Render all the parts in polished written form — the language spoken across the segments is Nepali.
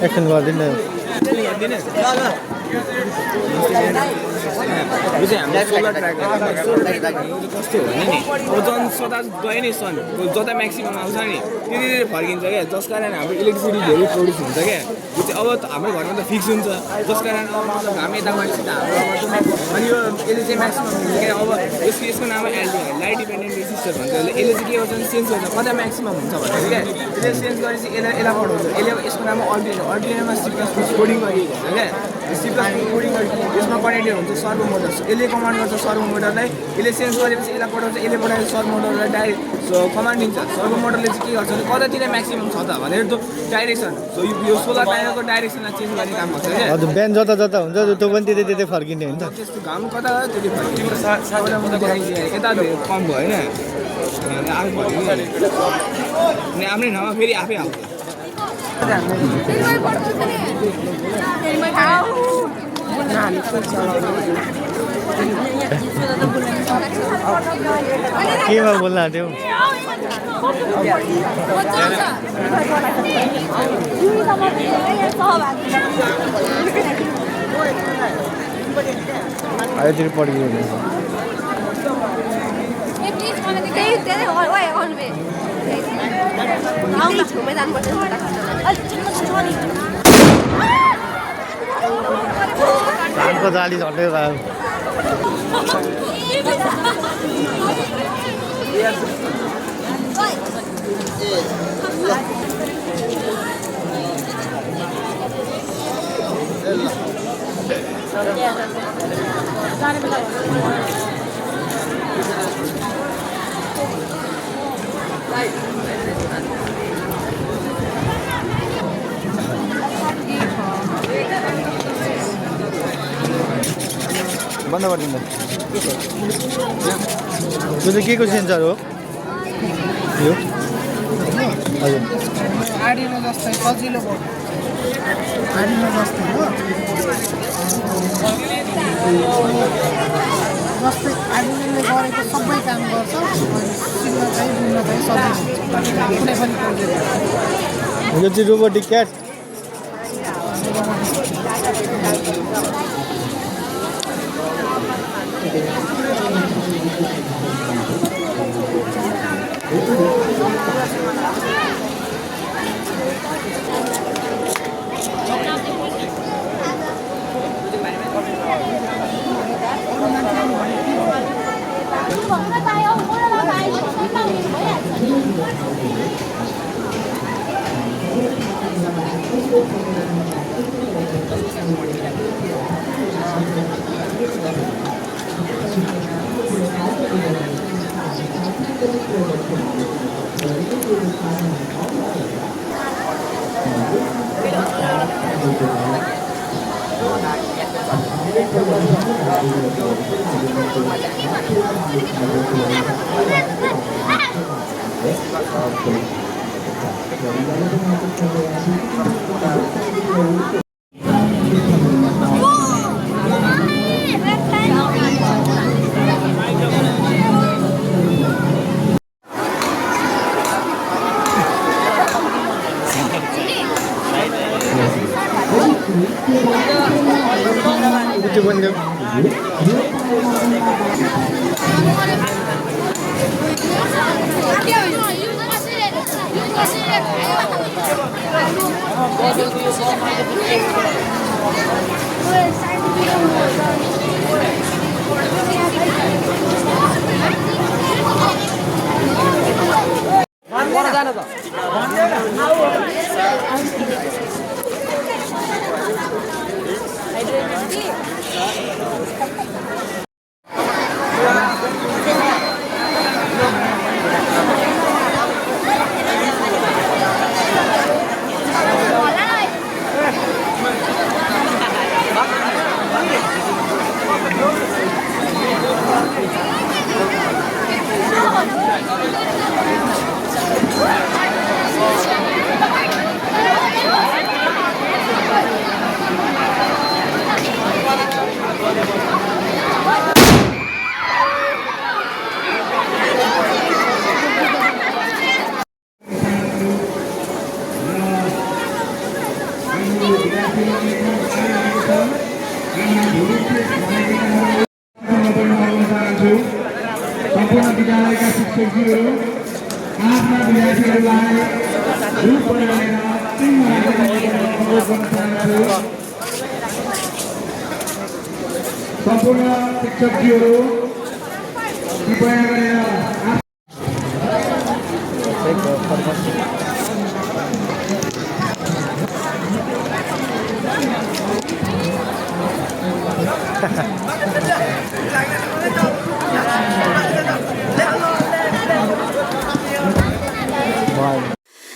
Action गरिदिनु सोलर ट्र्याक कस्तो हो भने नि अब जन सदा गए नि सन जता म्याक्सिमम आउँछ नि त्यति फर्किन्छ क्या जस कारण हाम्रो इलेक्ट्रिसिटी धेरै प्रड्युस हुन्छ क्या यो चाहिँ अब हाम्रो घरमा त फिक्स हुन्छ जस कारण हामी यता गएपछि त हाम्रो अनि यो यसले चाहिँ म्याक्सिमम हुन्छ क्या अब यसको नाम लाइट डिपेन्डेन्ट रेजिस्टर भन्छ यसले चाहिँ के गर्छ भने सेन्स गर्छ कता म्याक्सिमम हुन्छ भनेर क्या यसले सेन्स गरेपछि यसलाई पठाउँछ यसले यसको नाम अर्डिनेटरमा C++ कोडिङ गरिएको हुन्छ क्या C++ कोडिङ गरेपछि यसमा कनेक्टेड हुन्छ सर्भो मोटर यसले कमान्ड गर्छ सर्भो मोटरलाई यसले सेन्स गरेपछि यसलाई पठाउँछ यसले पठाएर सर्भो मोटरलाई डाइरेक्ट कमान्ड दिन्छ सर्भो मोटरले चाहिँ के गर्छ भने कतातिर म्याक्सिमम छ त भनेर त्यो डाइरेक्सन यो सोलर प्यानलको डाइरेक्सनलाई चेन्ज गर्ने काम गर्छ क्या हजुर बिहान जता जता हुन्छ त्यो पनि त्यतै फर्किने हुन्छ त्यस्तो घाम कता त्यति फर्किने यता कम भयो होइन आफै फर्किने अनि आफ्नै ठाउँमा फेरि आफै आउँछ केमा बोल्न आँट्यो आयोतिर पढियो धानको जाली झन्डै भयो बन्द गरिदिनु त्यो चाहिँ के को सेन्सर हो यो हजुर आडिनो जस्तै सजिलो भयो आडिनो जस्तै हो जस्तै आडिनोले गरेको सबै काम गर्छ सिग्नल चाहिँ बुझ्न चाहिँ सजिलो कुनै पनि प्रोजेक्ट यो चाहिँ रोबोटिक क्याट विद्यालयका शिक्षकजीहरू आफ्ना विद्यार्थीहरूलाई ग्रुप बनाएर टिममा अनुरोध गर्न चाहन्छु। सम्पूर्ण शिक्षकजीहरू कृपया गरेर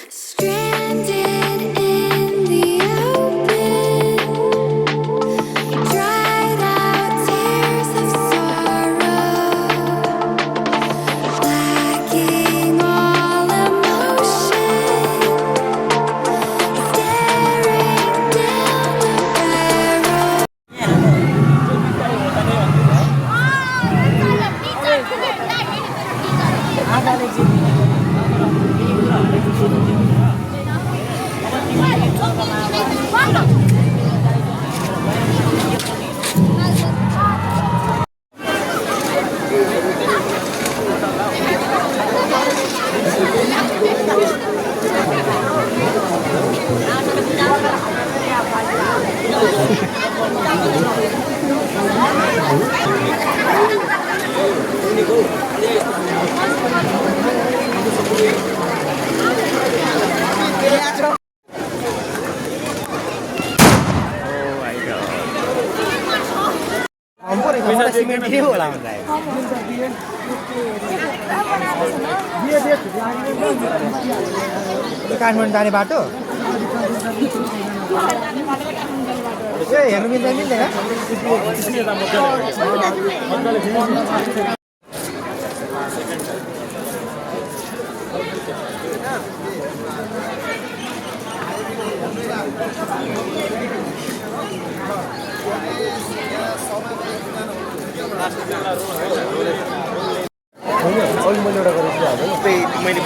Stranded in the open, dried out tears of sorrow, lacking all emotion, staring down the barrel. Cement के होला काठमाडौँ जाने बाटो ए हेर्नु मिल्दैन मिल्दैन मैले